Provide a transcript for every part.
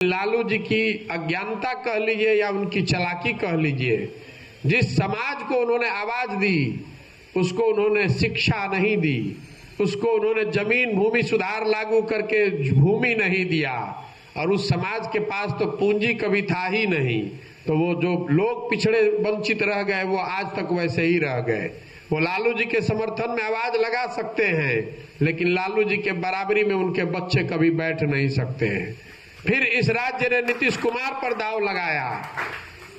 लालू जी की अज्ञानता कह लीजिए या उनकी चालाकी कह लीजिए, जिस समाज को उन्होंने आवाज दी उसको उन्होंने शिक्षा नहीं दी, उसको उन्होंने जमीन भूमि सुधार लागू करके भूमि नहीं दिया, और उस समाज के पास तो पूंजी कभी था ही नहीं। तो वो जो लोग पिछड़े वंचित रह गए वो आज तक वैसे ही रह गए। वो लालू जी के समर्थन में आवाज लगा सकते हैं, लेकिन लालू जी के बराबरी में उनके बच्चे कभी बैठ नहीं सकते हैं। फिर इस राज्य ने नीतीश कुमार पर दाव लगाया।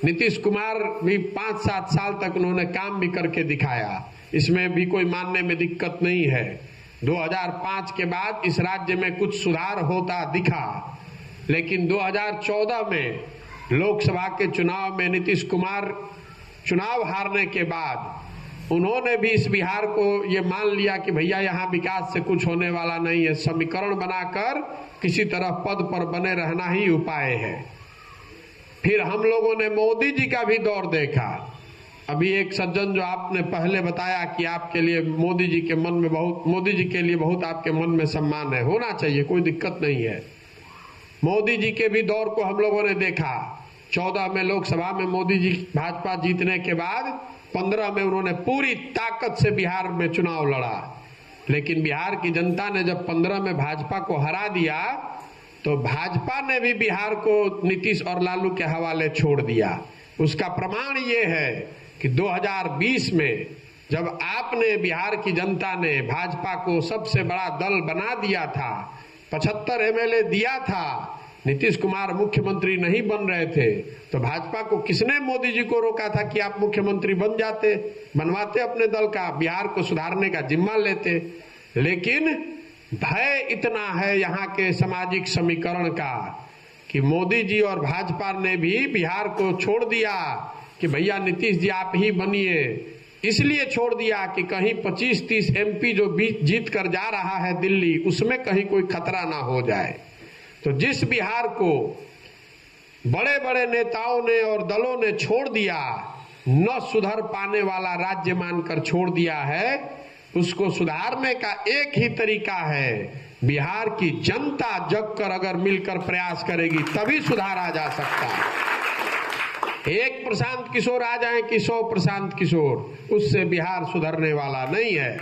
नीतीश कुमार भी 5-7 साल तक उन्होंने काम भी करके दिखाया, इसमें भी कोई मानने में दिक्कत नहीं है। 2005 के बाद इस राज्य में कुछ सुधार होता दिखा, लेकिन 2014 में लोकसभा के चुनाव में नीतीश कुमार चुनाव हारने के बाद उन्होंने भी इस बिहार को ये मान लिया कि भैया यहाँ विकास से कुछ होने वाला नहीं है, समीकरण बनाकर किसी तरह पद पर बने रहना ही उपाय है। फिर हम लोगों ने मोदी जी का भी दौर देखा। अभी एक सज्जन जो आपने पहले बताया कि आपके लिए मोदी जी के लिए बहुत आपके मन में सम्मान है, होना चाहिए, कोई दिक्कत नहीं है। मोदी जी के भी दौर को हम लोगों ने देखा। 14 में लोकसभा में मोदी जी भाजपा जीतने के बाद 15 में उन्होंने पूरी ताकत से बिहार में चुनाव लड़ा, लेकिन बिहार की जनता ने जब 15 में भाजपा को हरा दिया तो भाजपा ने भी बिहार को नीतीश और लालू के हवाले छोड़ दिया। उसका प्रमाण ये है कि 2020 में जब आपने बिहार की जनता ने भाजपा को सबसे बड़ा दल बना दिया था, 75 एमएलए दिया था, नीतीश कुमार मुख्यमंत्री नहीं बन रहे थे, तो भाजपा को किसने मोदी जी को रोका था कि आप मुख्यमंत्री बन जाते, बनवाते अपने दल का, बिहार को सुधारने का जिम्मा लेते। लेकिन भय इतना है यहाँ के सामाजिक समीकरण का कि मोदी जी और भाजपा ने भी बिहार को छोड़ दिया कि भैया नीतीश जी आप ही बनिए। इसलिए छोड़ दिया कि कहीं 25-30 एमपी जो जीत कर जा रहा है दिल्ली, उसमें कहीं कोई खतरा ना हो जाए। तो जिस बिहार को बड़े बड़े नेताओं ने और दलों ने छोड़ दिया, न सुधर पाने वाला राज्य मानकर छोड़ दिया है, उसको सुधारने का एक ही तरीका है, बिहार की जनता जग कर अगर मिलकर प्रयास करेगी तभी सुधारा जा सकता है। एक प्रशांत किशोर आ जाए कि 100 प्रशांत किशोर, उससे बिहार सुधरने वाला नहीं है।